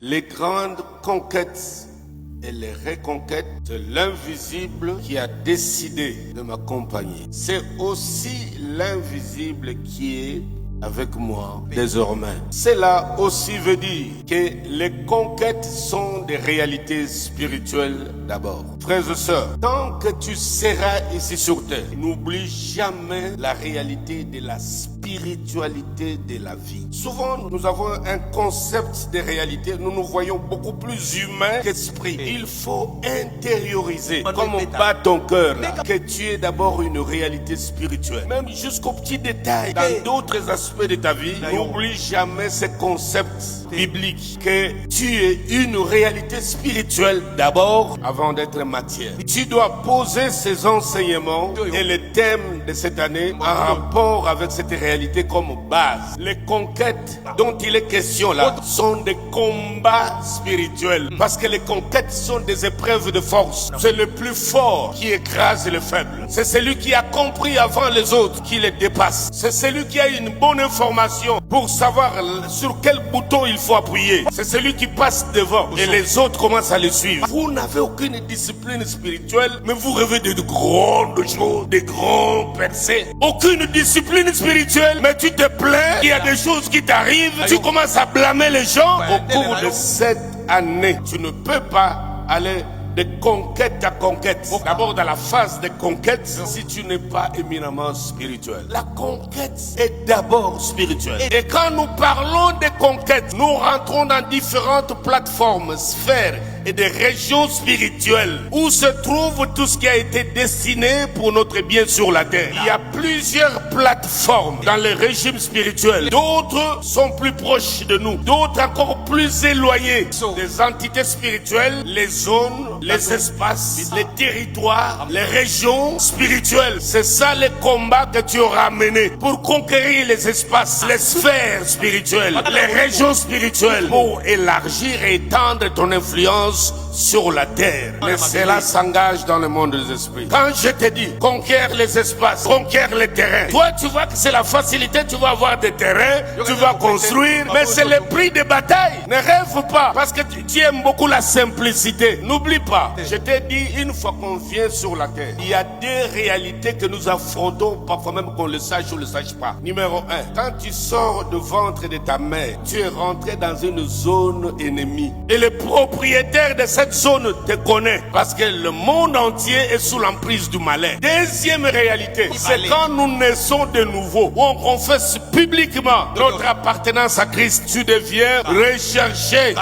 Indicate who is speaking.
Speaker 1: Les grandes conquêtes et les reconquêtes, c'est l'invisible qui a décidé de m'accompagner. C'est aussi l'invisible qui est avec moi désormais. Cela aussi veut dire que les conquêtes sont des réalités spirituelles d'abord. Frères et sœurs, tant que tu seras ici sur terre, n'oublie jamais la réalité de la spiritualité de la vie. Souvent, nous avons un concept de réalité, nous nous voyons beaucoup plus humains qu'esprit. Il faut intérioriser, comme on bat ton cœur là, que tu es d'abord une réalité spirituelle. Même jusqu'aux petits détails, dans d'autres aspects de ta vie, n'oublie jamais ce concept biblique, que tu es une réalité spirituelle d'abord avant d'être matière. Tu dois poser ces enseignements et les thèmes de cette année en rapport avec cette réalité comme base. Les conquêtes dont il est question là sont des combats spirituels, parce que les conquêtes sont des épreuves de force. C'est le plus fort qui écrase le faible. C'est celui qui a compris avant les autres qui les dépasse. C'est celui qui a une bonne information pour savoir sur quel bouton il faut appuyer. C'est celui qui passe devant et les autres commencent à le suivre. Vous n'avez aucune discipline spirituelle, mais vous rêvez de grandes choses, de grands percées. Aucune discipline spirituelle, mais tu te plains, il y a des choses qui t'arrivent, tu commences à blâmer les gens. Au cours de cette année, tu ne peux pas aller de conquête à conquête. D'abord dans la phase de conquête, si tu n'es pas éminemment spirituel. La conquête est d'abord spirituelle. Et quand nous parlons de conquête, nous rentrons dans différentes plateformes, sphères et des régions spirituelles où se trouve tout ce qui a été destiné pour notre bien sur la terre. Il y a plusieurs plateformes dans le régime spirituel. D'autres sont plus proches de nous, d'autres encore plus éloignées. Des entités spirituelles, les zones, les espaces, les territoires, les régions spirituelles. C'est ça les combats que tu auras menés pour conquérir les espaces, les sphères spirituelles, les régions spirituelles, pour élargir et étendre ton influence sur la terre. Mais cela s'engage dans le monde des esprits. Quand je te dis conquérir les espaces, conquérir les terrains, toi tu vois que c'est la facilité, tu vas avoir des terrains, tu vas construire, mais c'est le prix des batailles. Ne rêve pas, parce que tu aimes beaucoup la simplicité. N'oublie pas, je t'ai dit, une fois qu'on vient sur la terre, il y a deux réalités que nous affrontons, parfois même qu'on le sache ou le sache pas. Numéro 1, quand tu sors du ventre de ta mère, tu es rentré dans une zone ennemie. Et le propriétaire de cette zone te connaît, parce que le monde entier est sous l'emprise du malin. Deuxième réalité, c'est quand nous naissons de nouveau, où on confesse publiquement notre appartenance à Christ, tu deviens recherché.